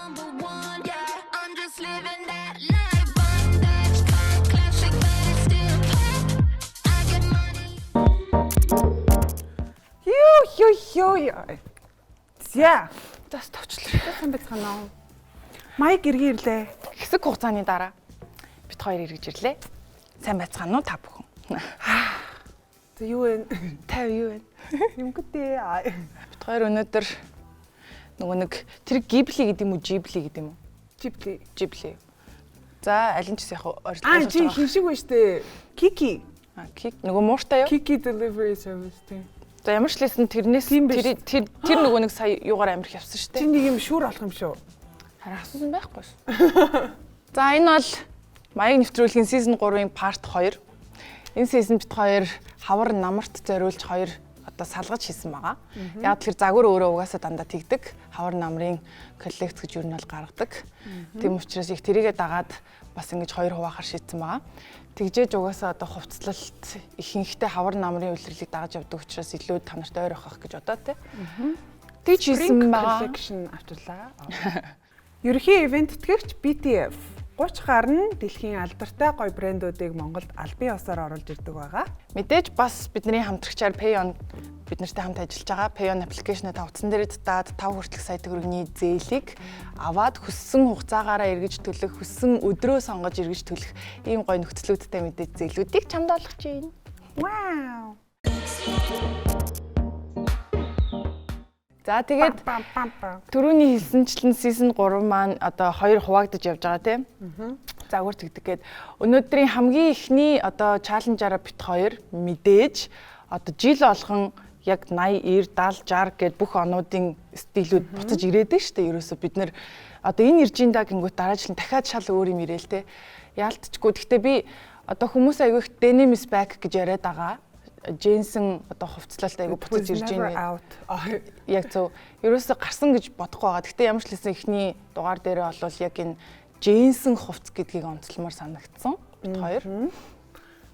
number one, yeah. I'm just living that life. Bondage, classic, but it's still pop. I get money. Ёо. Зя. Зас товчлоо. Сан бацгаана. Майк иргэн ирлээ. Хэсэг хугацааны дараа бит хоёр эргэж ирлээ. Сайн байцгаана уу та бүхэн? За юу вэ? Тав юу вэ? Юм гэдэг. Бит хоёр өнөөдөр нөгөө нэг тэр гибли гэдэг юм уу, жибли гэдэг юм уу? Жибли. За аль нь ч яг ойрлуулж чи хин шиг байна штэ. Kiki. Кик нөгөө мууртай юу? Kiki delivery service тийм. За ямар ч лсэн тэрнээс тэр нөгөө нэг сая юугаар амирх явсан шүү дээ. Чи нэг юм шүүр олох юм шүү. Харин асуусан байхгүй ш. За энэ бол маяг нэвтрүүлгийн season 3-ын part 2. Энэ season бит 2 хавар намарт зориулж 2 одоо салгаж хийсэн байгаа. Яг тэр загвар өөрөө угаасаа дандаа тэгдэг. Хавар намрын коллект гэж юу нь бол гаргадаг. Тийм учраас их тэрийгэ дагаад бас ингэж 2 хуваахаар шийдсэн байгаа. Тэгжээж угаасаа одоо хувцлалт ихэнхдээ хавар намрын үйлрэлийг дагаж явдаг учраас илүү та нартай ойр авах гэж одоо тий. Тэгж хийсэн байгаа. Collection авчлаа. Ерөнхий ивент тэтгэгч BTF 30 гарна дэлхийн алдартай гоё брэндүүдийг Монголд албан ёсоор оруулж ирдэг байгаа. Мэдээж бас бидний хамтрагчаар Payon бид нартай хамт ажиллаж байгаа. Payon аппликейшнээ та утсан дээр датаад 5 хүртэлх сая төгрөгийн зээлийг аваад хүссэн хугацаагаараа эргэж төлөх, хүссэн өдрөө сонгож эргэж төлөх ийм гоё нөхцлүүдтэй мэдээж зээлүүдийг чамд олгож байна. Вау. За тэгээд түрүүний хэлсэнчлэн season 3 маань одоо 2 хуваагдаж явж байгаа тийм. Загвар тэгдэг гээд өнөөдрийн хамгийн ихний одоо чаленжаараа бит 2 мэдээж одоо жил болгон яг 80, 90, 70, 60 гээд бүх онуудын стилүүд буцаж ирээдэг шүү дээ. Ерөөсөө бид нэр одоо энэ иржиндаа гингүүт дараа жил дахиад шал өөр юм ирээл те. Яалтчгүй. Гэхдээ би одоо хүмүүс аягүй их denim is back гэж яриад байгаа. Джинсэн одоо хувцлалт айгу буцаж ирж байна. Яг зөв. Ерөөсө гарсан гэж бодохгүй байгаа. Гэхдээ ямар ч лсэн ихний дугаар дээрээ бол яг энэ джинсэн хувц гэдгийг онцлмоор санагдсан. Бид хоёр.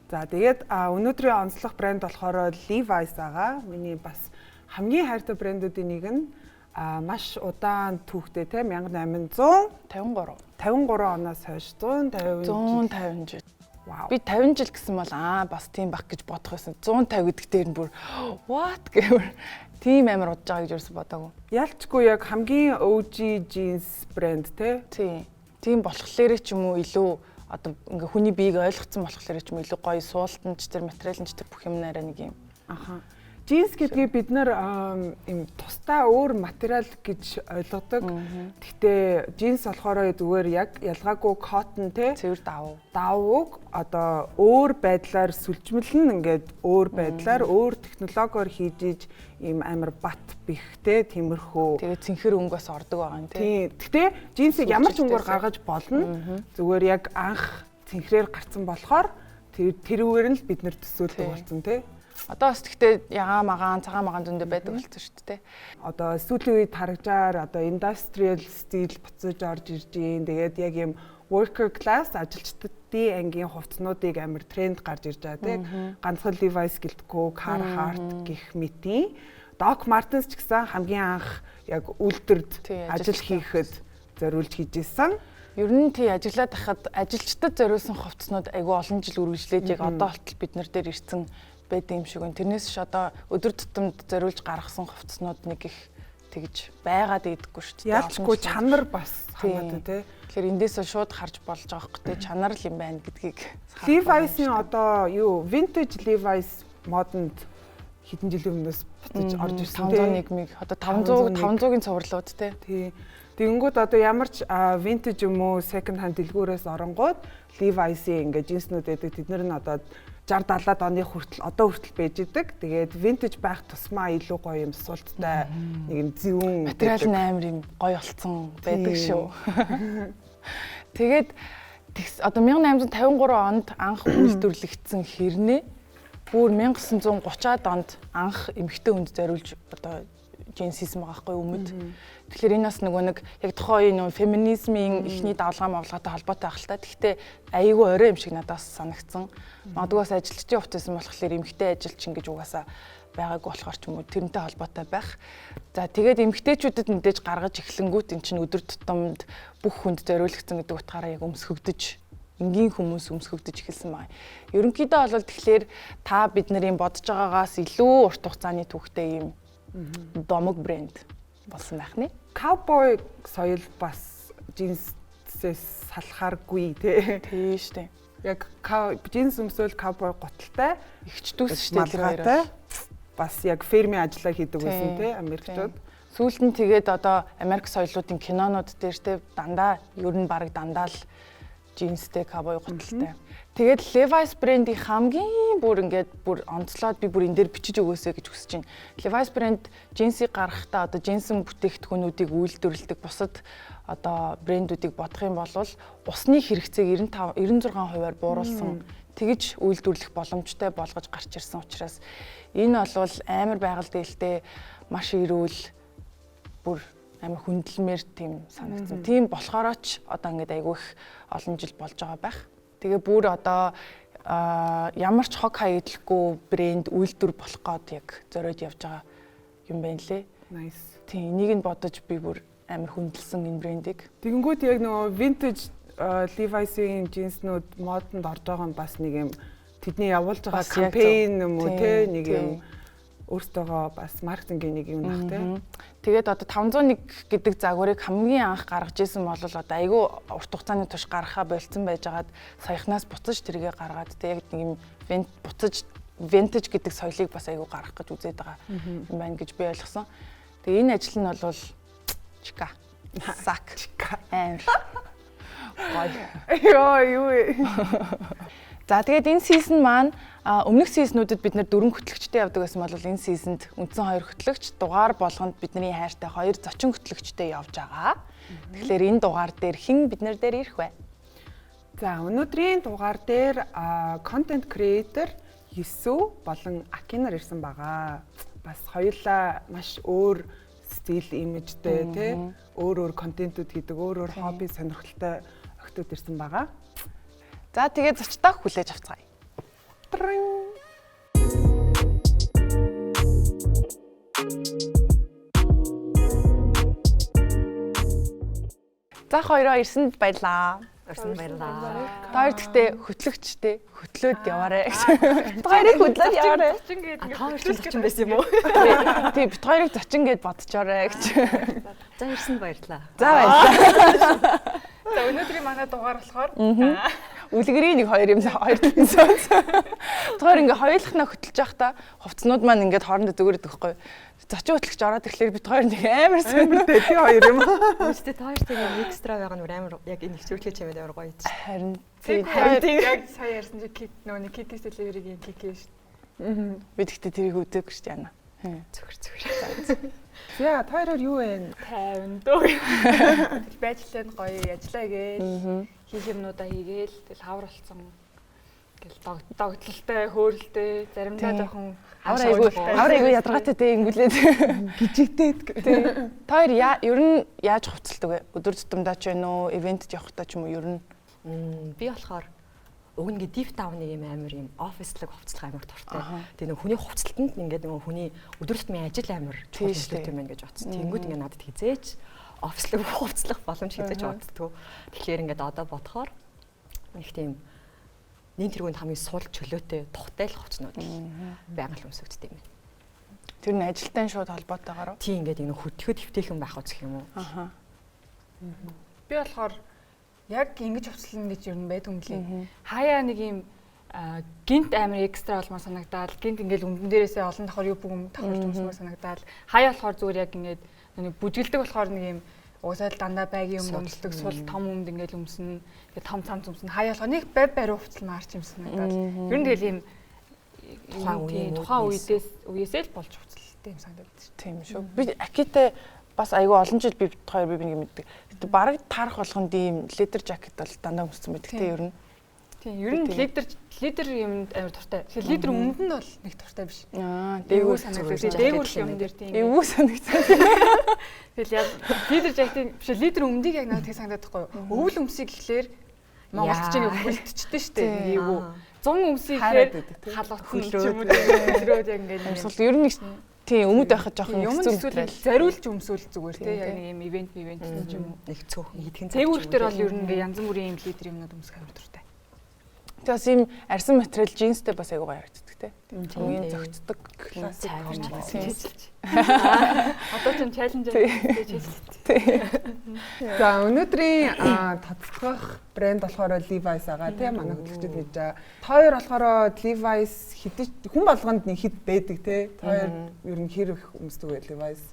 За тэгээд өнөөдрийн онцлог брэнд болохоор Levi's байгаа. Миний бас хамгийн хайртай брэндүүдийн нэг нь маш удаан түүхтэй те 1853 оноос хойш 150 жил. Wow. Би 50 жил гэсэн бол бас тийм баг гэж бодох байсан. 150 гэдэг дээр нь бүр what гэвэр тийм амар удаж байгаа гэж ерөөсөй бодоагүй. Ялчгүй яг хамгийн OG jeans брэнд те. Тийм болохоор ч юм уу илүү одоо ингээ хүний биеийг ойлгоцсон болохоор ч юм илүү гоё суултанч тэр материалч тэр бүх юм нараа нэг юм. Джинс гэдгийг бид нар юм тусдаа өөр материал гэж ойлгодог. Гэхдээ джинс болохоор зүгээр яг ялгаагүй cotton те цэвэр давууг одоо өөр байдлаар сүлжмэлнэ ингээд өөр байдлаар өөр технологиор хийж ийм амар бат бихтэй тиймэрхүү. Тэгээ цэнхэр өнгө бас ордог байгаа юм тий. Гэхдээ джинсийг ямар ч өнгөөр гаргаж болно. Зүгээр яг анх цэнхрээр гарцсан болохоор тэрүүгээр нь л бид нэр төсөөлдөг болсон тий. Одоо бас тэгтээ цагаан магаан зөндөө байдаг болсон шүү дээ. Одоо сүүлийн үед харагчаар одоо industrial style буцаж орж ирж байна. Тэгээд яг юм worker class ажилчдын ангийн хувцснуудыг амар тренд гарч ирж байгаа тийм. Ганцхан Levi's гэлтгүй Carhartt гэх мэтийн Doc Martens ч гэсэн хамгийн анх яг үйлдвэрд ажил хийхэд зориулж хийжсэн. Ер нь тий ажиллаад хахад ажилчдад зориулсан хувцснууд айгүй олон жил үргэлжлээд яг одоо болтол бид нар дээр ирсэн байдаг юм шиг байна. Тэрнээс ч одоо өдөр тутамд зориулж гаргасан хувцснууд нэг их тэгж байгаад идэггүй шүү дээ. Ялчгүй чанар бас хамаатай тий. Тэгэхээр эндээс шууд харж болж байгаа хөөх тий чанар л юм байна гэдгийг. Levi's-ийн одоо юу vintage Levi's модонд хэдэн жилийн өмнөөс буцаж орж ирсэн тий. 501 одоо 500-ийн цувралууд тий. Тэгэнгүүт одоо ямар ч vintage юм уу second hand дэлгүүрээс оронгууд Levi's-ийн ингээ джинснүүд байдаг. Тэд нар нь одоо 60-70 оны хүртэл одоо хүртэл байж идэг. Тэгээд vintage байх тусмаа илүү гоё юм суулттай нэг юм зүүн материал амар юм гоё болцсон байдаг шүү. Тэгээд одоо 1853 онд анх үйлдвэрлэгдсэн хэрнээ бүр 1930-аад онд анх эмэгтэй хүнд зориулж одоо джинс хийсэн байгаа хгүй өмнөд. Тэгэхээр энэ бас нөгөө нэг яг тухайн үеийн феминизмын эхний давлгаа мавлгаатай холбоотой байх л та. Гэхдээ аюулгүй орой юм шиг надад санагдсан. Магадгүй бас ажилчдын хувцас юм болохоор эмэгтэй ажилчин гэж угаасаа байгаагүй болохоор ч юм уу тэрнтэй холбоотой байх. За тэгээд эмэгтэйчүүдэд мэдээж гаргаж эхлэнгүүт эн чинь өдөр тутамд бүх хүнд зориулагдсан гэдэг утгаараа яг өмсгөгдөж энгийн хүмүүс өмсгөгдөж эхэлсэн байна. Ерөнхийдөө бол тэгэхээр та бид нарын бодож байгаагаас илүү урт хугацааны түүхтэй юм домог брэнд болсон байх нэ. Cowboy соёл бас джинсээс салахааргүй тий. Тийм шүү дээ. Яг джинс өмсөөл cowboy готалтай Игч дүүс шүү дээ. малгайтай бас яг фермийн ажиллаа хийдэг байсан тий Америкчууд. Сүүлд нь тэгээд одоо Америк соёлуудын кинонууд дээр те дандаа ер нь баг дандаа л джинстэй cowboy готалтай. Тэгээд Levi's брендийн хамгийн бүр онцлоод би бүр энэ дээр бичиж өгөөсэй гэж хүсэж байна. Levi's брэнд джинсийг гаргахдаа одоо джинсэн бүтээгдэхүүнүүдийг үйлдвэрлэдэг бусад одоо брэндүүдийг бодох юм бол усны хэрэгцээг 96%-аар бууруулсан тэгж үйлдвэрлэх боломжтой болгож гарч ирсэн учраас энэ бол амар байгаль дээлтэй маш эрүүл бүр амар хүндэлмээр тийм санагдсан. Тийм болохоороо ч одоо ингээд айгүй их олон жил болж байгаа байх. Тэгээ бүр одоо ямар ч хог хаягдлахгүй брэнд үйлдвэр болох гээд яг зориод явж байгаа юм байна лээ. Nice. Тийм энийг нь бодож би бүр амар хүндэлсэн энэ брэндийг. Тэгэнгүүт яг нөгөө vintage Levi's-ийн джинснүүд модонд орж байгаа нь бас нэг юм тэдний явуулж байгаа кампейн юм уу те нэг юм өөртөөгөө бас маркетингийн нэг юм нах те. Тэгээд одоо 501 гэдэг загварыг хамгийн анх гаргаж ирсэн бол одоо айгүй урт хугацааны турш гаргахаа болцсон байжгаад саяхнаас буцаж тэргээ гаргаад тэг яг нэг юм буцаж vintage гэдэг соёлыг бас айгүй гаргах гэж үзээд байгаа юм байна гэж би ойлгосон. Тэгээ энэ ажил нь бол чика сак амар гоё Юу. За тэгээд энэ сизон маань өмнөх сизнүүдэд бид нэр 4 хөтлөгчтэй явдаг байсан бол энэ сизонд үндсэн 2 хөтлөгч дугаар болгонд бидний хайртай 2 зочин хөтлөгчтэй явж байгаа. Тэгэхээр энэ дугаар дээр хэн бид нар дээр ирэх вэ? За өнөөдрийн дугаар дээр content creator Есү болон Акинар ирсэн байгаа. Бас хоёулаа маш өөр стил имижтэй тий өөр контентууд хийдэг өөр хобби сонирхолтой охтууд ирсэн байгаа. За тэгээд зочдоо хүлээж авцгаая. За хоёроо ирсэнд баярлаа. Орсон баярлаа. Та хоёр гэхдээ хөтлөгчтэй хөтлөөд яваарэ гэж. Бид хоёрыг хөдлөөд яваарэ. Та хоёр зочин байсан юм уу? Тийм бид хоёрыг зочин гэд бодчоорой гэж. За ирсэнд баярлаа. За баярлалаа. За өнөөдрийн манай дугаар болохоор Үлгэрийн нэг хоёр юм хоёр төлөнсөөс. Тэгэхээр ингээ хоёулахнаа хөтлөж явахдаа хувцснууд маань ингээд хоорондоо зүгээрдэг байхгүй. Зочин хөтлөгч ороод ирэхлээр бид хоёр нэг амар Амартай тий хоёр юм. Үстэй та хоёртай нэг экстра байгаа нь амар яг энэ нэвтрүүлгээ чимээд амар гоё идэж. харин яг сая ярьсан чи нөгөө кикис телевизийн кикиш. бид ихтэй тэрийг үзээгүй шүү дээ яна. Зүгээр. За та хоёроор юу вэ? 50 дөө. Байжлаа гоё ажиллаа гээл хийх юмнуудаа хийгээл тэгэл хавар болсон. Гэл догтлолтой, хөөрөлтэй, заримдаа жоохон аврайгүй ядаргаатай дээ ингүүлээд Гжигдээд. та хоёр ер нь яаж хувцалдаг вэ? Өдөр тутамдаа ч вэ нөө ивентэд явахдаа ч юм уу ер нь Би болохоор уг нь deep down-ыг юм амар юм оффислог хувцлах амар дуртай. Тэгээ нэг хүний хувцлалтанд ингээд нэг хүний өдөр тутмын ажил амар чухал юм байна гэж бодсон. Тэнгүүд ингээд надад хизээч оффислог хувцлах боломж хизээч боддгоо. Тэгэхээр ингээд одоо бодохоор нэг тийм нэг тэргүүнд хамгийн сул чөлөөтэй тухтай л хувцнууд байнга л өмсөгддөг юм. тэр нь ажилтаа шууд холбоотойгоор Тийм ингээд нэг хөтгөхөд хөвтэйхэн байх үзэх юм уу? би болохоор яг ингэж хувцлана гэж ер нь байдаг юм лээ. Хаяа нэг юм гинт амар экстра болмоор санагдаад гинт ингээл өмдөн дээрээсээ олон давхар юу бүгм давхарч өмсмөр санагдаад хаяа болохоор зүгээр яг ингээд нэг бүжгэлдэг болохоор нэг юм уусаа л дандаа байгийн юм өмсдөг сул том өмд ингээл өмснө. Тэгээ том цамц өмснө. Хаяа болохоор нэг бариу хувцлана арч юм санагдаад. Ер нь тэгэл юм тухайн үеэсээ л болж хувцлалтай юм санагдаад шүү. тийм шүү. Би Акитай бас айгүй олон жил би хоёр би нэг мэддэг. Бараг таарах болгонд ийм ледер жакет бол дандаа өмссөн байдаг тийм ер нь. Тийм ер нь ледер юмд амар туртай. Тэгэхээр ледер өмд нь бол нэг туртай биш. Дээгүүр санагдаж дээгүүр юм дээр тийм. Эвгүй санагдсан. Тэгэл яг ледер жакетын биш ледер өмдийг яг надад тэг санагдаад байхгүй юу? Өвөл өмсөй гэхлээр Монголд ч нэг хөлтчтэй шүү дээ. Эвгүй. 100 өмсөйхээр Хараад байдаг, тийм. халуутсан ч юм уу хөлрөөд яг ингээд Амьсгал ер нь тийм өмд байхад жоохон юм хэцүү эсвэл мэтрэл. зориулж өмсөөл зүгээр Тийм, тий яг тийм. нэг юм ивент ч юм уу. Нэг цөөхөн хийдгэн Тээгүүртэр бол ер нь ингээд янз бүрийн юм лидер юмнууд өмсөх амар дуртай. Тэгээс ийм арьсан материал джинстэй бас аягүй гоё харагддаг те. Хамгийн Тийм. зөгцдөг. Одоо ч чаленж хийж За өнөөдрийн тоцлох брэнд болохоор Levi's байгаа тийм манай хөтлөгчд мэдж байгаа. Та хоёр болохоор Levi's хэдэж хүн болгонд нэг хэд байдаг те. Та хоёр ер нь хэр их өмсдөг вэ Levi's?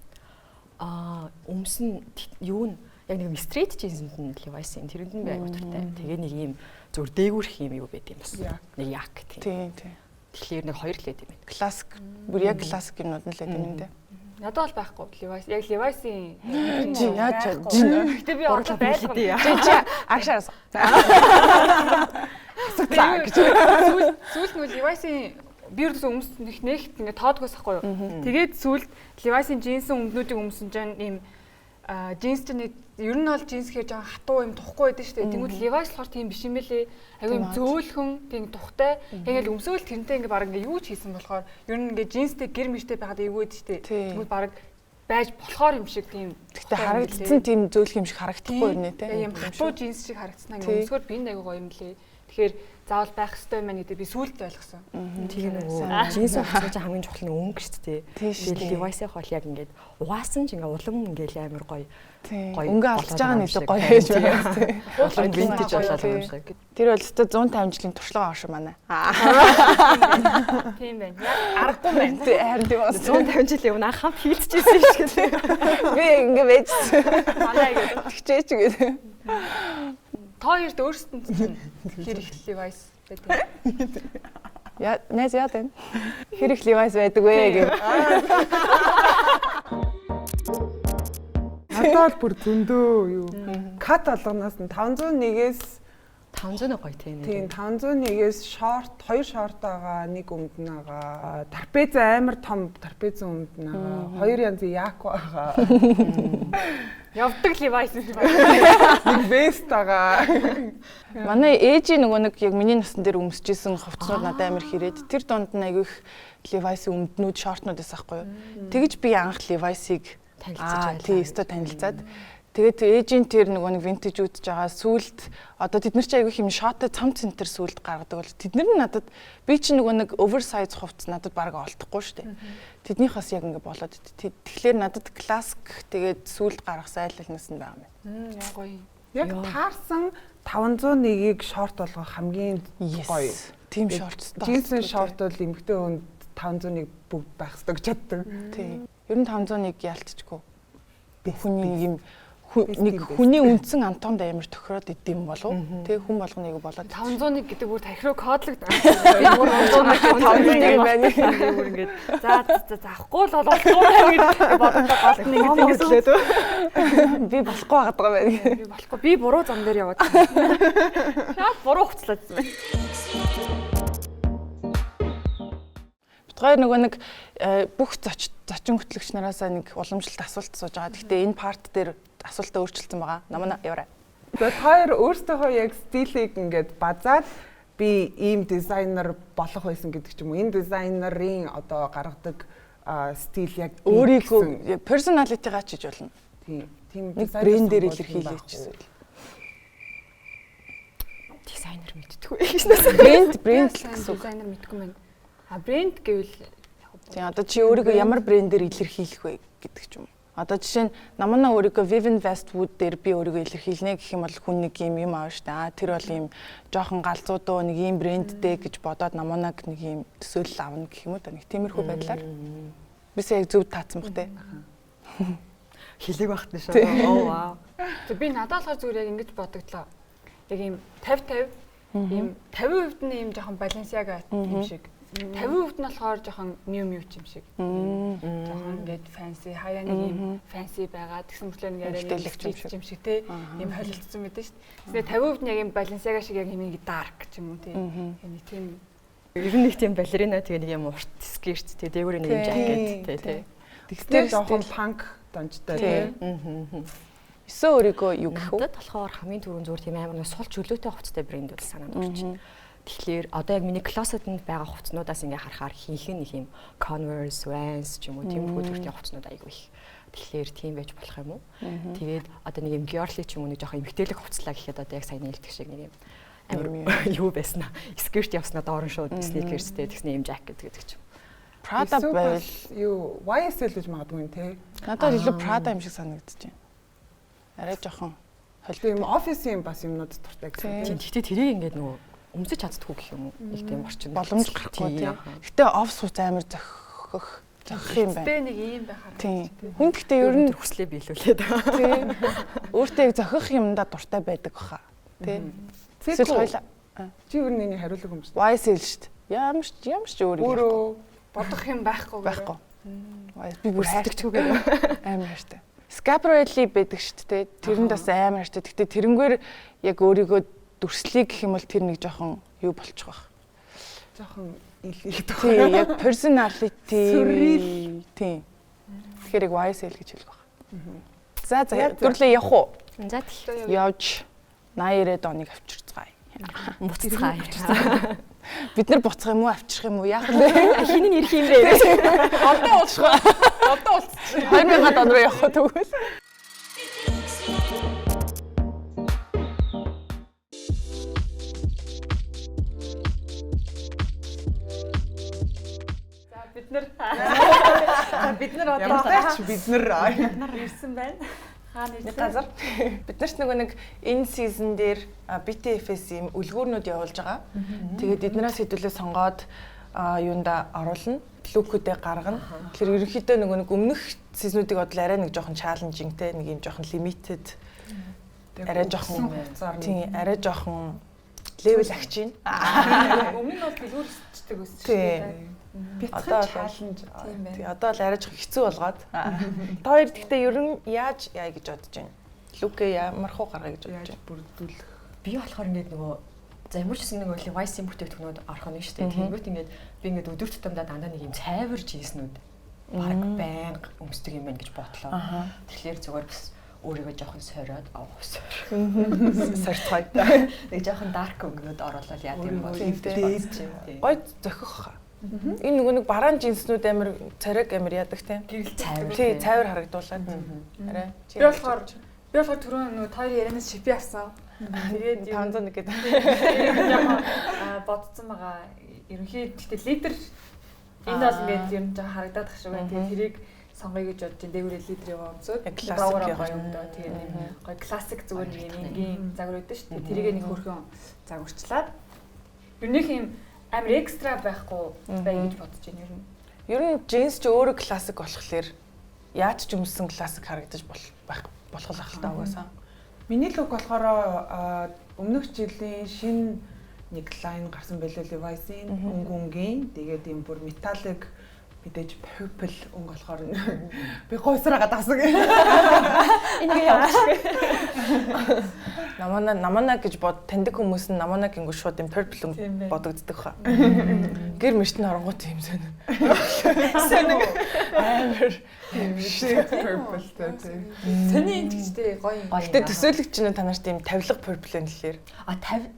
Өмсөн юу нь яг нэг стрит джинсэнд нь Levi's-ийн тэрэнд нь байгаад дуртай. Тэгээ нэг ийм зүгээр дээгүүрх юм юу байд юм бас. Нэг яг тийм. Тийм. Тэгэхээр нэг хоёр л байд юм байна. Классик. Бүр яг классик юмнууд нь л байдаг юм те. надад бол байхгүй Levi's яг Levi's-ийн Яаж Гэтэ би одоо байлгүй. чи агшаас. Сүүл нь Levi's-ийн би ерөөсөө өмснөх нэгт ингээд тоодгоос ахгүй юу. Тэгээд сүүл Levi's-ийн джинсэн өмгнүүдийг өмсөн чинь ийм джинс чинь ер нь бол джинс гэхэр жоохон хатуу юм тухгүй байдаг шүү дээ. Тэнгүүд Levi's болохоор тийм биш юм бэлээ. Айгүй юм зөөлхөн тийм тухтай. Ингээл өмсөөл тэрнтэй ингээ баг ингээ юу ч хийсэн болохоор ер нь ингээ джинстэй гэр мэртэй байгаад эвгөөд шүү дээ. Тэнгүүд баг байж болохоор юм шиг тийм. Гэтэ харагдсан тийм зөөлх юм шиг харагдахгүй юм нэ те. Ийм хатуу джинс шиг харагдсан ингээ өмсгөр би энэ айгүй гоё юм лээ. Тэгэхээр заавал байх хэрэгтэй юм байна гэдэг би сүүлд ойлгосон. Тэгээ нөгөө джинс ухсаж хамгийн чухал нь өнгө шүү дээ. Тийм. Levi's-ийн хол яг ингээд угаасан ч ингээ улам ингээл амар гоё. Өнгө алдаж байгаа нь илүү гоё байж байгаа тийм. Улам vintage болоод юм шиг. Тэр бол өстой 150 жилийн туршлага авах манай. Тийм байна. Яг аргагүй байна. Харин тийм бас 150 жилийн өмнө анх хамт хийлцчихсэн юм шиг тийм. би ингээ байжсэн. Манай ингэ Тэгчээч гэдэг. та хоёрт өөрсдөнд чинь хэр их Levi's байдаг. Яа, нэз яа тань. Хэр их Levi's байдаг вэ гэх. Надад бүр зөндөө юу. Кат болгоноос нь 501-ээс 500 гоё тийм. тийм 501-ээс шорт, 2 шорт байгаа, нэг өмд нь байгаа. Трапез амар том трапез өмд нь байгаа. 2 янзын як байгаа. Явдаг Levi's Нэг вест байгаа. Манай ээжийн нөгөө нэг яг миний насн дээр өмсөжсэн хувцснууд надад амар хэрээд тэр донд нь айгүй их Levi's-ийн өмднүүд, шортнууд байсан байхгүй юу. Тэгэж би анх Levi's-ийг танилцаж тий, өстө танилцаад тэгээд ээжийн тэр нөгөө нэг vintage үдж байгаа сүлд одоо тэд нар ч айгүй юм шот цам центр сүлд гаргадаг бол тэд нар надад би чи нөгөө нэг oversize хувцас надад баг олдохгүй шүү дээ. Тэднийхээс яг ингэ болоод тэгэхээр надад классик тэгээд сүлд гаргах айлнаас нь байгаа юм. яа гоё. Яг таарсан 501-ийг шорт болгох хамгийн гоё. Тим шорт. Джинсийн шорт бол эмэгтэй хүнд 501 бүгд байх ёстой гэж боддог. Тий. Ер нь 501 ялтчгүй. Хүний нэг хүний үндсэн антомд амар тохироод идэм болов. Тэг хүн болгоныг болоод 501 гэдэг бүр тархируу кодлогдсон. Би бүр 501 байна. Би бүр ингэж за авахгүй л болохгүй гэж бодоод гол нэг ингэж би болохгүй байгаа юм байна. би болохгүй. Би буруу зам дээр яваад. Шаа буруу хуцлаадсан байна. Битгаар нөгөө нэг бүх зочин хөтлөгч нараасаа нэг уламжлалт асуулт сууж байгаа. Гэхдээ энэ парт дээр асуултаа өөрчилсөн байгаа. Намаа яваарай. За хоёр өөртөөхөө яг стилийг ингээд базаад би ийм дизайнер болох байсан гэдэг ч юм уу. Энэ дизайнерын одоо гаргадаг стил яг Өөрийгөө яг personality-гаа чиж болно. Тийм Нэг брендээр илэрхийлээч гэсэн. Дизайнер мэдтгүй гэж Брэнд гэсэн. Дизайнер мэдгүй байна. Брэнд гэвэл Тийм одоо чи өөрийгөө ямар брендээр илэрхийлэх вэ гэдэг ч юм. Одоо жишээ нь намаа өөрийгөө Vivienne Westwood дээр би өөрийгөө илэрхийлнэ гэх юм бол хүн нэг юм аав штэ. Тэр бол ийм жоохон галзуудуу нэг ийм брэндтэй гэж бодоод намаанаг нэг ийм төсөөлөл авна гэх юм уу та нэг тиймэрхүү байдлаар. Бис яг зөв таацсан бах те. хэлэг багт нь шүү. Оо вау. би надад болохоор зүгээр яг ингэж бодогдлоо. Яг ийм 50-50 ийм 50% нь ийм жоохон Balenciaga юм шиг. 50% нь болохоор жоохон Miu Miu юм шиг. Жоохон ингээд fancy хаяа нэг юм fancy байгаа. Тэгсэн мэтлээ нэг арай нэг юм шиг те. Ийм холилдсон мэдэн шүү дээ. Тэгээ 50% нь яг ийм Balenciaga шиг яг юм ингэ dark ч юм уу те. Нэг тийм Ер нь нэг тийм балерина тэгээ нэг юм урт скерт тэгээ дээгүүрээ нэг юм жакет тий. Тэгтээ жоохон панк донжтой тий. Эсвэл өөрийгөө юу гэх вэ? Надад болохоор хамгийн түрүүнд зүгээр тийм амар нэг сул чөлөөтэй хувцастай брэнд бол санаад орчих. Тэгэхээр одоо яг миний классууданд байгаа хувцснуудаас ингээ харахаар хийх нэг юм Converse, Vans ч юм уу тиймэрхүү төрлийн хувцснууд айгүй их. Тэгэхээр тийм байж болох юм уу? Тэгээд одоо нэг юм girly ч юм уу нэг жоохон эмгтээлэг хувцлаа гэхэд одоо яг сайн нээлтэх шиг нэг юм амар юу байсан аа. Скерт явснаа доорн шууд sneakersтэй тэгснэ юм jacket гэдэг ч юм. Prada байвал юу YSL гэж магадгүй юм те. надад илүү Prada юм шиг санагдаж байна. Арай жоохон Тийм офисын бас юмнууд дуртай гэсэн. Гэхдээ тэрийг ингээд нөгөө өмсөж чаддгүй гэх юм уу? Нэг тийм орчин боломж гарахгүй тийм. Гэтэ офс хуц амар зохих юм байна. Тэ нэг юм байхаар. Тийм. Хүн гэхдээ ер нь хүслээ биелүүлээд. тийм. Өөртөө яг зохих юмдаа дуртай байдаг баха. Тийм. Эсвэл хоёлаа. Чи ер нь энэ хариулаг юм шүү. YSL шүү дээ. Ямар ч өөрөө Бодох юм байхгүй. Би бүр хайрцагчгүй амар хайртай. Scaparelli байдаг шүү дээ. Тэрэнд бас амар хайртай. Гэтэ тэрнгээр яг өөрийгөө дүрслэе гэх юм бол тэр нэг жоохон юу болчих واخ. Жоохон илэрдэг. Тийм, яг personality. Тийм. Тэгэхээр яг YSL гэж хэлэх واخ. За дүрлээ явах уу? За тэгэхээр Явж 80-90 оныг авчирцгаая. буццгаая. Бид нар буцах юм уу, авчрах юм уу? Яах вэ? Хинэн ирэх юм бэ? Одоо уулзах. Одоо уулзчих. 2000 он руу явах тэгвэл. Бид нар одоо Ямарч бид нар ирсэн байна. Хаана Нэг газар бид нарт нөгөө нэг энэ сизон дээр BTF-с юм үлгүүрнүүд явуулж байгаа. Тэгээд эднээс хэдүүлээ сонгоод юунда оруулна. Лүкүүдээ гаргана. Тэгэхээр ерөнхийдөө нөгөө нэг өмнөх сизнүүдийг бодлоо арай нэг жоохон чаленжингтэй, нэг юм жоохон limited арай жоохон тийм арай жоохон левел агч юм. өмнө нь бол дэлгүүрчдэг байсан шүү Тийм. дээ. Одоо чаленж. тий одоо л арай жоохон хэцүү болгоод. Та хоёр гэхдээ ер нь яаж яа гэж бодож байна? Лүкээ ямар хуу гаргая гэж бодож байна? Бүрдүүлэх. Би болохоор ингээд нөгөө за ямар ч гэсэн нэг үл YC бүтээгдэхүүнүүд орох нь шүү дээ. Тэнгүүт ингээд би ингээд өдөр тутамдаа дандаа нэг юм цайвар жийснүүд баг байнга өмсдөг юм байна гэж бодлоо. Тэгэхээр зүгээр бас өөрийгөө жоохон сориод Сорцгой. нэг жоохон dark өнгөнүүд оруулаад яа гэм бол Гой зохих. Энэ нөгөө нэг бараан джинснүүд амар цариг амар яадаг тийм. цайвар. Тий, цайвар харагдуулаад. Арай. Би болохоор түрүү нөгөө тойр ярианаас шипи авсан. Тэгээд 501 гэдэг. яг бодсон байгаа. Ерөнхийдөө лидер энэ бол ингээд ер нь жоохон харагдаад ах шиг байна. Тэгээд тэрийг сонгоё гэж бодож ин дээгүүрээ лидер яваа өмсөд Классик гоё юм доо. Тэгээд гоё классик зүгээр нэг энгийн загвар өгдөө шүү дээ. Тэрийг нэг хөрхөн загварчлаад ернийх юм амар экстра байхгүй бай гэж бодож байна ер нь. Ер нь джинс ч өөрөө классик болохоор яаж ч өмссөн классик харагдаж болох ах л таа угаасаа. Миний лук болохоор өмнөх жилийн шинэ нэг лайн гарсан байлээ Levi's-ийн өнгөнгийн. Тэгээд юм бүр металлик мэдээж purple өнгө болохоор би гойсраагаад авсан. Энийг явуулж. Намана гэж бод таньдаг хүмүүс нь намана гингүү шууд юм purple өнгө бодогддог хаа. Гэр мөртний оронгууд юм сонь. Амар Purple тийм. Сони энтгчтэй гоё юм. Гэтэ төсөөлөгч нь танаар тийм тавилга purple юм лхээр. А 50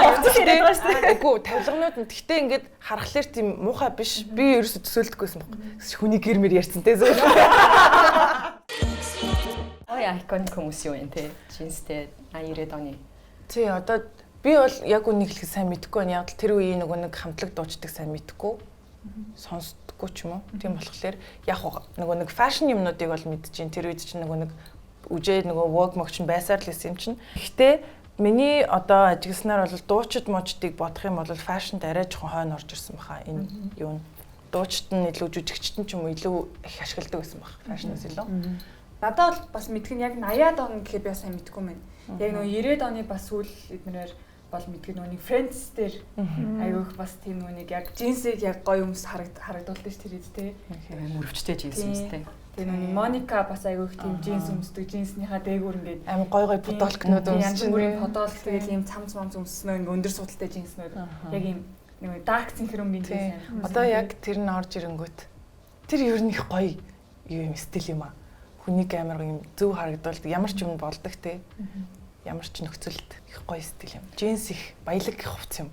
Үгүй тавилганууд нь гэхдээ ингээд харахаар тийм муухай биш. Би ерөөсө төсөөлдөггүйсэн баг. Хүний гэр мэр ярьсан те зөв. Ой iconic хүмүүс юу вэ те? Джинстэй 80-90 оны. Тий одоо би бол яг үнийг хэлэх сайн мэдэхгүй байна. Яг л тэр үеийн нөгөө нэг хамтлаг дуучдаг сайн мэдэхгүй. Сонсдоггүй ч юм уу. Тийм болохоор яг нөгөө нэг фэшн юмнуудыг бол мэдчихээн. Тэр үед чинь нөгөө нэг үжээ нөгөө work mogч нь байсаар л исэн юм чинь. Гэхдээ миний одоо ажигласнаар бол дуучид мочдыг бодох юм бол фэшнд арай жоохон хойно орж ирсэн баха. Энэ юу н дуучид нь илүү жүжигчтэн ч юм уу илүү их ашигладаг байсан баха. Фэшнээс илүү. Надад бол бас мэдгэн яг 80-аад он гэхээ би сайн мэдгүй мэн. Яг нөгөө 90-аад оны бас сүүл эднэр бол мэдгэн нөгөө Friends дээр аяух бас тийм нүг яг джинсийг яг гоё өмс харагдуулдаг ш тэр тий. Мөрөвчтэй джинс юмстэй. Тэгээ нүг Моника бас аяух тийм джинс өмсдөг джинснийхаа дээгүүр ингээд амар гой гой подолкнууд өмсч бүрийн подолк тэгэл ийм цамц мамц өмснөө ингээд өндөр судалтай джинснүүд яг ийм нэг dark synchron бинтэй сайн. Одоо яг тэр нь орж ирэнгүүт тэр ер нь их гоё юу юм стил юм аа. Хүнийг амар юм зөв харагдуулдаг ямар ч юм болдог те. ямар ч нөхцөлд их гоё стил юм. Джинс их баялаг гэх хувц юм.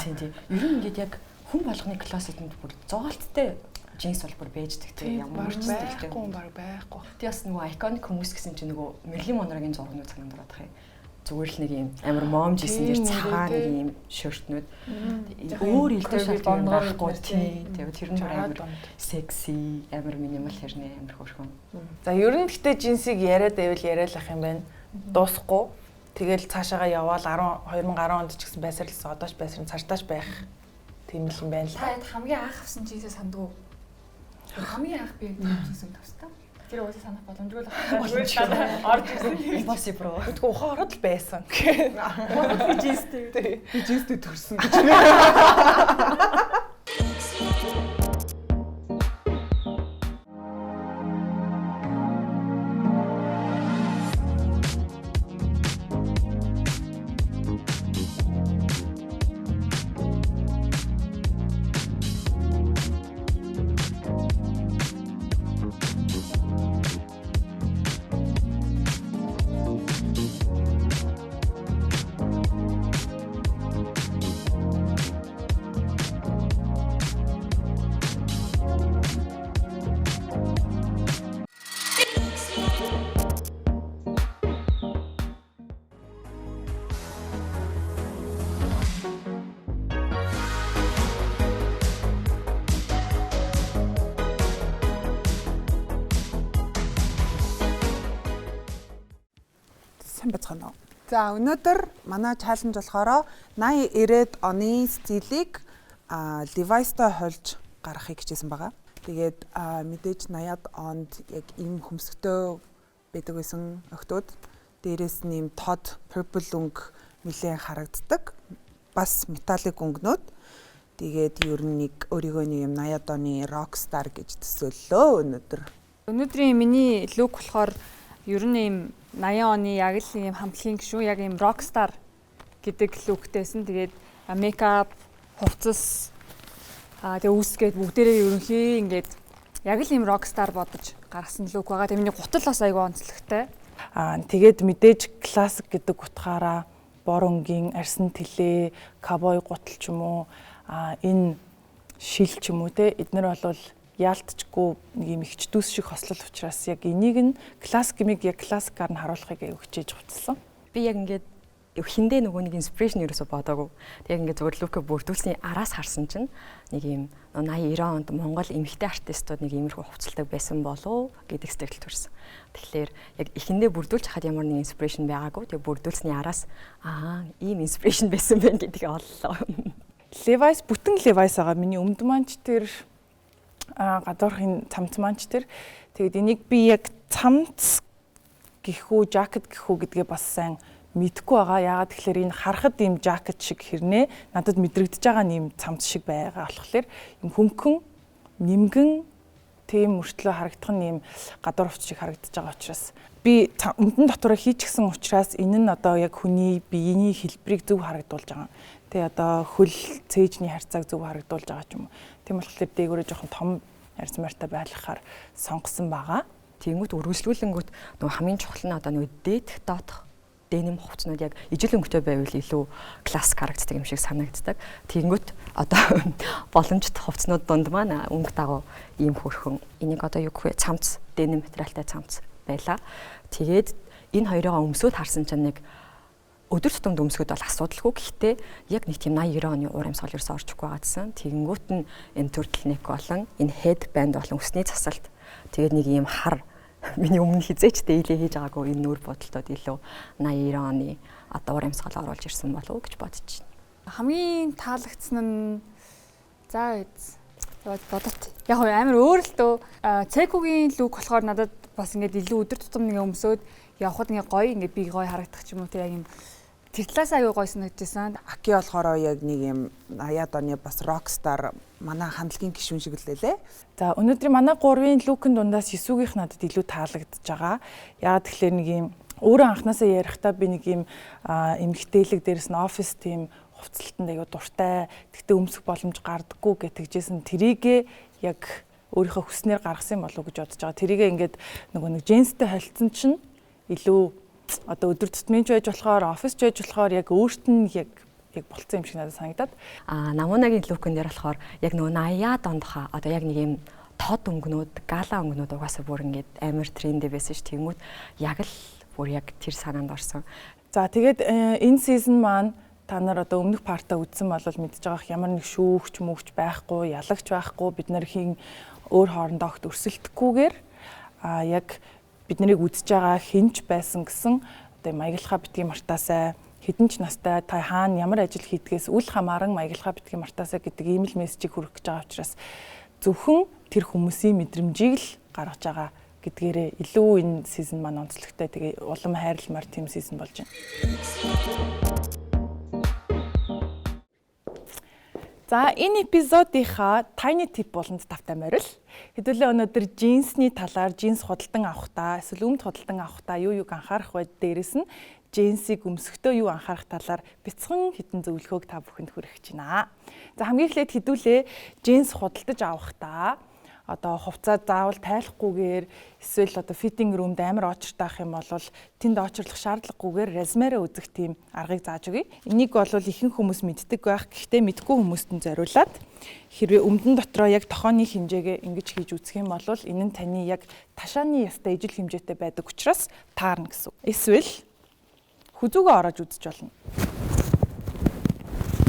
Тийм. Ер нь ингээд яг хүн болгоны классикэнд бүр зоолттой джинс бол бүр бэждэг тийм ямар ч стилтэй. Байхгүй. Тэг бас нөгөө iconic хүмүүс гэсэн чинь нөгөө Marilyn Monroe-гийн зургнууд санаанд ороод байгаа юм. Зүгээр л нэг юм амар мом жисэн дээр цагаан нэг юм шортнууд. Өөр илтэй шалтгаан байхгүй тийм. Тэгээд тэр нь амар секси, амар минимал хэрнээ амар хөөрхөн. За ер нь гэхдээ джинсийг яриад байвал яриалах юм байна. Дуусахгүй. Тэгэл цаашаагаа яваал 2010 онд ч гэсэн байсарлсан. Одоо ч байсрын цаашдаач байх. Тийм л юм байна л. Та хамгийн анх авсан джинсээ сандгүй. Хамгийн анх би джинсээ тавстаа. Тэр уусаа санах боломжгүй л байна. Орж ирсэн. Impossible. Тэгвэл ухаарад л байсан. Би джинстэй. Би джинстэй төрсөн. Сайн бацгаана уу. За өнөөдөр манай чаленж болохоор 80-90-ад оны стилийг Levi's-тай холж гаргахыг хичээсэн байгаа. Тэгээд мэдээж 80-ад онд яг ийм хөмсгтэй байдаг байсан охтууд. Дээрээс нь ийм тод purple өнгө нэлээд харагддаг. Бас металлик өнгөнүүд. Тэгээд ер нь нэг өөрийгөө нэг юм 80-ад оны rockstar гэж төсөөллөө өнөөдөр. Өнөөдрийн миний лук болохоор ер нь ийм 80 оны яг л ийм хамтлагийн гişүү яг ийм rockstar гэдэг луктэйсэн. Тэгээд мейкап, хувцас тэгээ үүсгээд бүгдээрээ ерөнхий ингээд яг л ийм rockstar бодож гаргасан лук байгаа. Тэгээ миний гутал бас айгүй онцлогтой. Тэгээд мэдээж классик гэдэг утгаараа бор өнгийн арьсан тэлээ, ковбой гутал ч юм уу энэ шил ч юм уу те эднэр бол яалтчгүй нэг юм ихч дүүс шиг хослол учраас яг энийг нь классик гэмиг яг классикаар нь харуулахыг хичээж хувцсан. Би яг ингээд хиндэ нөгөө нэг инспирэшн ерөөсө бодоогүй. Тэг яг ингээд зүгээр лукээ бүрдүүлсний араас харсан чинь нэг юм 80-90 онд Монгол эмэгтэй артистууд нэг иймэрхүү хувцалдаг байсан болов гэдэг сэтгэл төрсөн. Тэгэхээр яг хиндэ бүрдүүлж хахад ямар нэг инспирэшн байгаагүй. Тэг бүрдүүлсний араас ийм инспирэшн байсан байх гэдгийг оллоо. Levi's бүтэн Levi's байгаа. Миний өмд манч тэр гадуурхын цамц манч тэр. Тэгээд энийг би яг цамц гэхүү, жакет гэхүү гэдгээ бас сайн мэдгүй байгаа. Яагаад тэгэхээр энэ харахад ийм жакет шиг хэрнээ надад мэдрэгдэж байгаа нэм цамц шиг байгаа болохоор юм хөнгөн, нимгэн тийм мөртлөө харагдах нь ийм гадуур хувц шиг харагдаж байгаа учраас би өмдөн дотор хийчихсэн учраас энэ нь одоо яг хүний биений хэлбэрийг зөв харагдуулж байгаа. Тэгээ одоо хөл цээжний харьцааг зөв харагдуулж байгаа ч юм уу. Тийм болохоор дээгүүрээ жоохон том арьс мартай байлгахаар сонгосон байгаа. Тэнгүүт үргэлжлүүлэнгүүт нөгөө хамгийн чухал нь одоо нөгөө дээд доотх дэнэм хувцнууд яг ижил өнгөтэй байвал илүү классик харагддаг юм шиг санагддаг. Тэнгүүт одоо боломжит хувцнууд дунд маань өнгө дагуу ийм хөрхөн. Энийг одоо юу гэхээр цамц, дэнэм материалтай цамц байла. Тэгээд энэ хоёроо өмсөд харсан чинь нэг өдөр тутамд өмсгöd бол асуудалгүй. Гэхдээ яг нэг тийм 80-90 оны уур амьсгал ерөөсөөр орчихгүй байгаадсан. Тэгэнгүүт нь энэ turtleneck болон энэ headband болон өсний засалт тэгээд нэг ийм хар миний өмнө хизээч дэйлээ хийж байгаагүй энэ нүүр бодолтод илүү 80-90 оны одоо уур амьсгал оруулж ирсэн болов уу гэж бодож байна. Хамгийн таалагдсан нь за бодот. Яг амар өөр л дөө. Цекогийн лук болохоор надад бас ингээд илүү өдөр тутам нэг өмсөд явхад ингээ гоё ингээ би гоё харагдах ч юм уу те яг юм тэр талаас аягүй гоё санагдчихсан. Аки болохоор яг нэг юм 80-ад оны бас rockstar манай хандлагын гишүүн шиг л лээ. За өнөөдрийн манай 3-ын лукын дундаас 9-ийнх надад илүү таалагдж байгаа. Яагаад тэгэхээр нэг юм өөрөө анханасаа ярихдаа би нэг юм эмгтээлэг дээрс нь офис тийм хувцалтанд аягүй дуртай. Тэгтээ өмсөх боломж гардаггүй гэтгжсэн тэрийгээ яг өөрийнхөө хүснээр гаргасан болов уу гэж бодож байгаа. Тэрийгээ ингээд нөгөө нэг джинстэй холцсон чинь илүү одоо өдөр тутмын ч байж болохоор, офис ч байж болохоор яг өөрт нь яг болцсон юм шиг надад санагдаад. Намунагийн лукн дээр болохоор яг нөгөө 80-аад ондохоо одоо яг нэг юм тод өнгөнүүд, гала өнгөнүүд угаасаа бүр ингээд амар трендээ байсан ш. Тэнгүүд яг л бүр яг тэр санаанд орсон. За тэгээд энэ сизон маань та нар одоо өмнөх партаа үзсэн бол мэдж байгаах ямар нэг шүүгч мөвч байхгүй, ялагч байхгүй, бид нар хин өөр хоорондоо огт өрсөлдөхгүйгээр яг бид нарыг үзэж байгаа хинч байсан гэсэн одоо маяглахаа битгий мартаасай, хэдэн ч настай та хаана ямар ажил хийдгээс үл хамааран маяглахаа битгий мартаасай гэдэг ийм л мессежийг хүргэх гэж байгаа учраас зөвхөн тэр хүмүүсийн мэдрэмжийг л гаргаж байгаа гэдгээрээ илүү энэ сизон маань онцлогтой. Тэгээ улам хайрламар тийм сизон болж байна. За энэ эпизодынхаа tiny tip болонд тавтай морил. Хэдүүлээ өнөөдөр джинсний талаар джинс худалдан авахдаа эсвэл өмд худалдан авахдаа юу анхаарах вэ? Дээрэс нь джинсийг өмсөхдөө юу анхаарах талаар бяцхан хитэн зөвлөгөөг та бүхэнд хүргэж байна. За хамгийн эхлээд хэдүүлээ джинс худалдаж авахдаа одоо хувцас заавал тайлахгүйгээр эсвэл одоо фитинг румд амар очиртаах юм бол тэнд очирлох шаардлагагүйгээр резюмерээ үзэх тийм аргыг зааж өгье. Энийг бол ихэнх хүмүүс мэддэг байх. Гэхдээ мэдгүй хүмүүст нь зориулаад хэрвээ өмдөн дотроо яг тохооны хэмжээгээ ингэж хийж үзэх юм бол энэ нь таны яг ташааны ястай ижил хэмжээтэй байдаг учраас таарна гэсэн. Эсвэл хүзүүгээ ороож үзэж болно.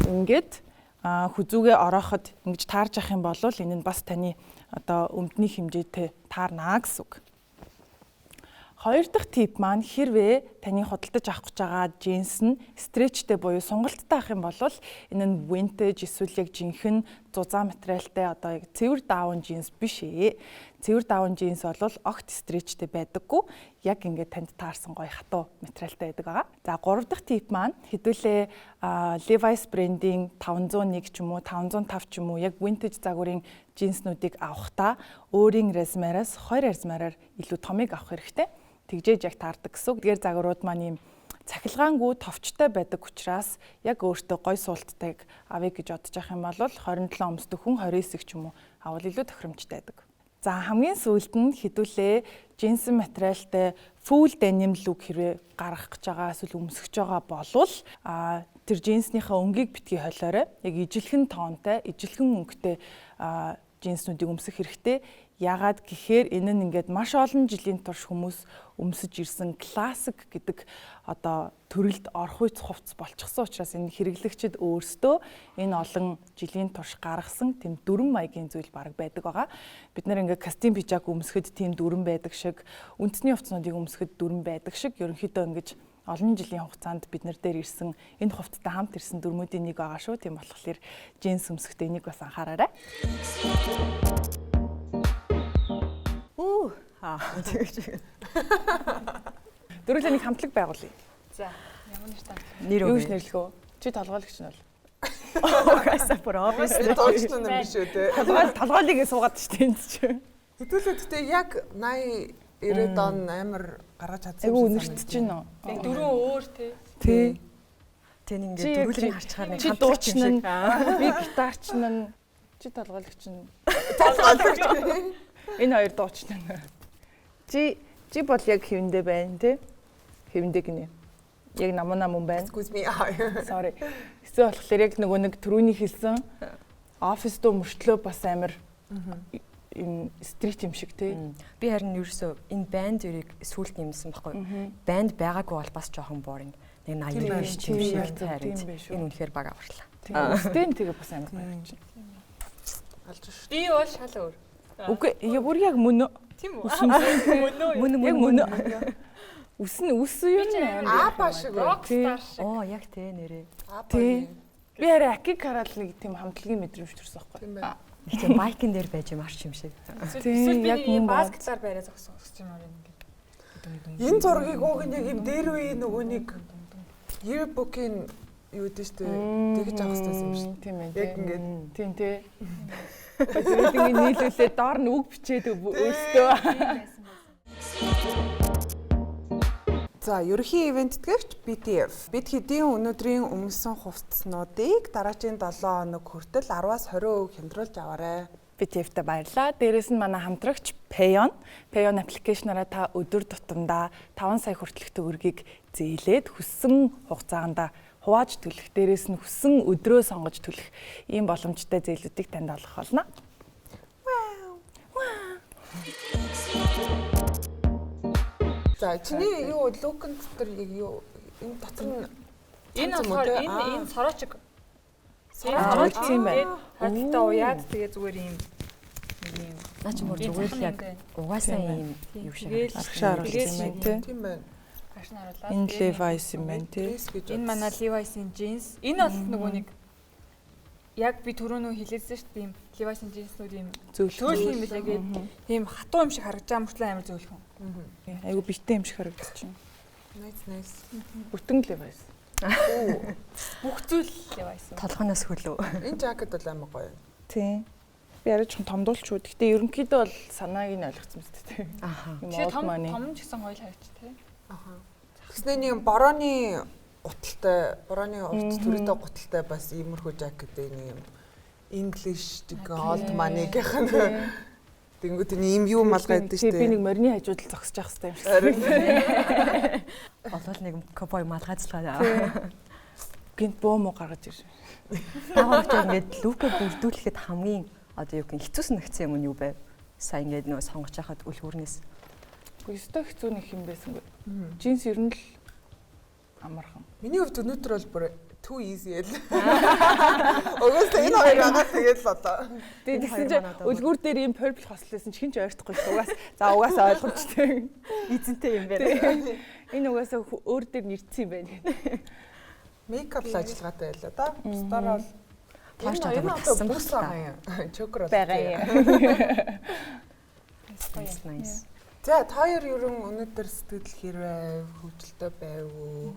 Ингээд хүзүүгээ орооход ингэж таарж авах юм бол энэ нь бас таны одоо өмдний хэмжээтэй таарнаа гэсэн үг. Хоёр дахь тип маань хэрвээ таны худалдаж авах гэж байгаа джинс нь стретчтэй буюу сунгалттай ах юм бол энэ нь vintage эсвэл яг жинхэнэ зузаан материалтай одоо яг цэвэр даун джинс биш ээ. Цэвэр даун джинс бол огт стретчтэй байдаггүй. Яг ингээд танд таарсан гоё хатуу материалтай байдаг байгаа. За гурав дахь тип маань хэдүүлээ Levi's брендийн 501 ч юм уу 505 ч юм уу яг vintage загварын джинснүүдийг авахдаа өөрийн резюмераас 2 резюмераар илүү томыг авах хэрэгтэй. Тэгжээж яг таардаг гэсэн. Тэгэхээр загварууд маань ийм цахилгаангүй товчтой байдаг учраас яг өөртөө гой суулттайг авъя гэж бодож авах юм бол 27 өмсдөг хүн 29 ч юм уу авал илүү тохиромжтой байдаг. За хамгийн сүүлд нь хэдүүлээ джинсэн материалтай full denim look хэрвээ гаргах гэж байгаа эсвэл өмсөж байгаа болвол тэр джинснийхаа өнгийг битгий холиорой. Яг ижилхэн тоонтой, ижилхэн өнгөтэй джинснүүдийг өмсөх хэрэгтэй. Яагаад гэхээр энэ нь ингээд маш олон жилийн турш хүмүүс өмсөж ирсэн классик гэдэг одоо төрөлд орох үец хувцас болчихсон учраас энэ хэрэглэгчид өөрсдөө энэ олон жилийн турш гаргасан тийм дүрэн маягийн зүйл баг байдаг байгаа. Бид нэр ингээд костюм пижак өмсөхөд тийм дүрэн байдаг шиг, үндэсний хувцснуудыг өмсөхөд дүрэн байдаг шиг ерөнхийдөө ингэж олон жилийн хугацаанд бид нар дээр ирсэн энэ хувцастай хамт ирсэн дүрмүүдийн нэг байгаа шүү. Тийм болохоор джинс өмсөхдөө энийг бас анхаараарай. Дөрвөлөө нэг хамтлаг байгуулъя. За, ямар нэртэй? Нэр Юу гэж нэрлэх вэ? Чи толгойлогч нь бол. Угаасаа бүр обвис Тоочно юм биш үү те. Толгойлыг суугаад шүү дээ энд чинь. Хэдүүлээ гэхдээ яг 80 90 он амар гаргаж чадсан Айгу үнэртэж байна уу? Яг дөрөв өөр тий. Тий. Тэн ингээд дөрвөлийг харчаар нэг чи дуучч нь би гитарч нь чи толгойлогч нь. Энэ хоёр дуучч нь. Чи бол яг хэвэндээ байна тий? Хэвэндээ гинэ. Яг намуна мөн байна. Excuse me. Sorry. Эсвэл болохоор яг нөгөө нэг түрүүний хэлсэн оффис дуу мөртлөө бас амар юм стрит юм шиг тий. Би харин ерөөсөө энэ банд үрийг сүүлд нэмсэн байхгүй. Банд байгаагүй бол бас жоохон boring. Нэг 80 биш тийм шиг харин. Энэ үнэхээр баг аварлаа. Үстэй нь тэгээ бас амар байна. Алж шүү. Би бол шал өөр. Үгүй бүр яг мөн Тийм үү? мөн үс юу нэ Апа шиг Rockstar шиг. Оо яг тэ нэрээ. тий. Би арай акиг хараад нэг тийм хамтлагийн мэдрэмж төрсөн байхгүй. Тийм байна. Нэг тийм байкин дээр байж марч юм шиг. Эсвэл би яг нэг мөн баскетаар барай зогсож юм аа ингээд. Энэ зургийг уг нь яг юм дээр үе нөгөө нэг yearbook-ийн юу дээ штэ тэгж авах хэрэгтэй юм шүү. Тийм ээ. Яг ингээд тийм тий. Тэрийг нийлүүлээ доор нь үг бичээд өөртөө. За, ерөнхий ивентгэгч BTF. Бид хэдийн өнөөдрийн өмсөн хувцснуудыг дараагийн 7 хоног хүртэл 10-аас 20% хямдруулж аваарай. BTF-тэй баярлалаа. Дээрээс нь манай хамтрагч Payon аппликейшнаараа та өдөр тутамдаа 5 сая хүртэлх төгрөгийг зээлээд хүссэн хугацаанд хувааж төлөх, дээрээс нь хүссэн өдрөө сонгож төлөх ийм боломжтой зээлүүдийг танд олгох болно. За чиний юу лукэн дотор яг юу энэ дотор нь Энэ болохоор энэ сороочиг. Тийм байна. Хаттай уяад тэгээ зүгээр юм Наа чи мөр зүгээр л яг угаасаа юм юу шиг Аргашаа оруулсан юм байна тийм байна. фашн харуулаад. Энэ Levi's юм байна тий. Энэ манай Levi's-ийн jeans. Энэ бол нөгөө нэг яг би түрүүнөө хэлээдсэн шүү дээ. Тийм Levi's-ийн jeans-нууд юм зөөлхөн юм билээ гээд тийм хатуу юм шиг харагдаж байгаа мөртлөө амар зөөлхөн. Айгу битэн юм шиг харагдаж байна. Nice. Бүтэн Levi's. Бүх зүйл Levi's. толгоноос хөлөө. Энэ жакет бол амар гоё. Тийм. Би арайч томдуулчгүй. Гэхдээ ерөнхийдөө бол санааг нь ойлгоцсон мэт тий. Аха. Тэгээ том ч гэсэн гоё л харагч тий. Тэгснэ нэг борооны уталтай, борооны урт төрөйтэй гуталтай бас иймэрхүү жакет нэг юм English тэг old money-гийнх нь тэнгуү тэний юм юу малгай байдаг шүү дээ. Би нэг морины хажууд л зогсож явах хэрэгтэй юм шиг. Болол нэг ковбой малгайцлаа. Гинт бөө муу гаргаж ирсэн. Таавч ингээд лүкэ бүрдүүлэхэд хамгийн одоо юу гэх хэцүү санагдсан юм нь юу бэ? Сайн ингээд нөгөө сонгож яхад үлгүүрнээс. Гэхдээ өстой хэцүү нэг юм байсангүй. Джинс ер нь л амархан. Миний хувьд өнөөдөр бол бүр too easy л. Угаасаа энэ хоёр байгаа тэгээд л одоо. Тэгээд тэгсэн чинь үлгүүр дээр ийм purple хослолсон ч хинч ойртохгүй шүү. Угаасаа ойлгомжтой. Эзэнтэй юм байна. Энэ угаасаа өөр дээр нэрцсэн юм байна. Мейкап ажиллагаатай байлаа да. Бусдаар бол Тааш энэ одоо одоо тассан бүс байгаа юм. Чокер байгаа юм. Nice. За та хоёр ерөн өнөөдөр сэтгэл хэрвээ хөвчлөлтөй байв уу?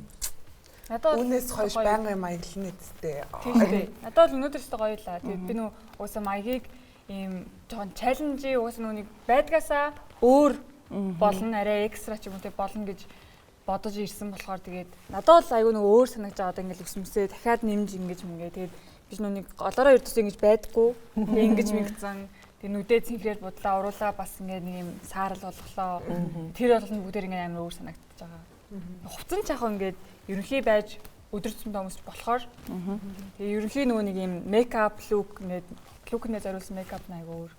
Надад Үүнээс хойш байнгын маяглан нэсттэй. тийм үү. Надад бол өнөөдөр ч гоё лаа. Тэгээд би нөө уусаа маягийг ийм жоохон чаленжи уусаа нүг байдгаасаа өөр болно, арай экстра ч юм уу тэг болно гэж бодож ирсэн болохоор тэгээд надад бол айгүй нөгөө өөр санагдаж байгаа ингээл өсмөсөө дахиад нэмж ингэж мгээ тэгээд биш нүг голоороо ердөөс ингэж байдггүй ингэж мэгцэн тэг нүдээ цэнхрээр будлаа уруулаа бас ингээ нэг юм саарл болголоо тэр болгоно бүгдээр ингээ амар өөр санагдаж байгаа. Хувцсан ч яг ингээд ерөнхий байж өдөрцөн хүмүүс болохоор тэгээ ерөнхий нөгөө нэг юм мейкап лук ингээд лукнээ зориулсан мейкап айгүй өөр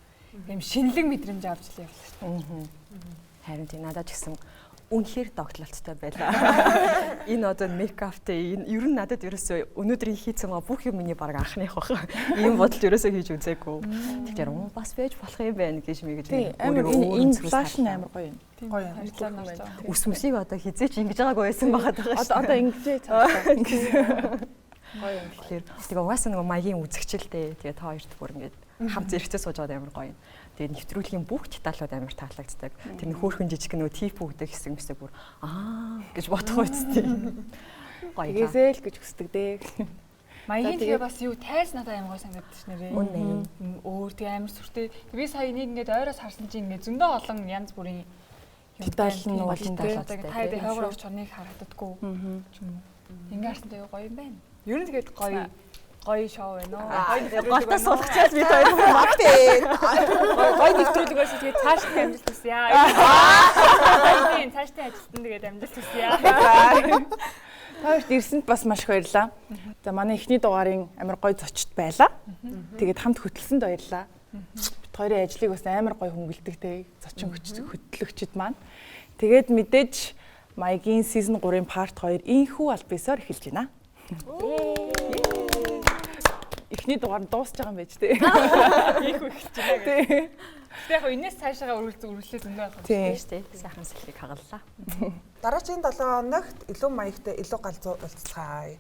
юм шинэлэг мэдрэмж авч л явлаа шүү. Харин тийм надад ч гэсэн үнэхээр догтлолттой байлаа. Энэ одоо мейкаптэй энэ ер нь надад ерөөсөө өнөөдрийн хийцэн бүх юм миний баг анхных баг. Ийм бодол ерөөсөө хийж үзээгүй. Тэгэхээр бас байж болох юм байна гэж мэгэж амар энэ флашн амар гоё юм. Гоё юм. Үс мүсийг одоо хизээч ингэж байгаагүй байсан байгаа даа. Одоо ингэжээ цаашаа. Гоё юм. Тэгэхээр угаасаа нөгөө маягийн үзэгчлээ. Тэгээ та хоёрт бүр ингэж хамт зэрэгцээ сууж байгаа амар гоё юм. Тэгээд нэвтрүүлгийн бүх деталууд амар таалагддаг. Тэр хөөхөн жижиг нөө тип өгдөг хэсэг мэсэг бүр гэж бодох байцтэй. Гоё. Тэгээсэл гэж хүсдэг дээ. Маягийн тэгээ бас юу тайз надад амар гоё санагдаж нэрээ. Үнэ. Өөр тэгээ амар сүртэй. Би сая нэг ингээд ойроос харсан чинь ингээд зөндөө олон янз бүрийн Детал нь бол та тэгээ хойгоор орч орныг харагддаггүй ч юм уу. Ингээ харсан тэгээ гоё юм байна. Ер нь тэгээд гоё шоу байна уу? Гортос суулгачаад бид хоёр мат Тий. Гоё нэвтрүүлэг байсан тэгээд цаашдын амжилт хүсье. Тийм цаашдын ажилтан тэгээд амжилт хүсье. Та хоёрт ирсэнд бас маш их баярлалаа. За манай эхний дугаарын амар гоё зочд байлаа. Тэгээд хамт хөтлсөнд баярлалаа. Бид хоёрын ажлыг бас амар гоё хөнгөлдөг те зочин хөтлөгчд маань. Тэгээд мэдээж маягийн season 3-ын part 2 инхүү аль бисаар эхэлж байна. Эхний дугаар нь дуусч байгаа юм байж тээ. Инхүү эхэлж байна гэх. Тэг яг энэс цаашаа үргэлжлүүлээ зөндөө болох Тийм шүү дээ. Сайхан сэлхийг хагаллаа. Дараагийн 7 хоногт илүү маягтай илүү галзуу уулзцгаая.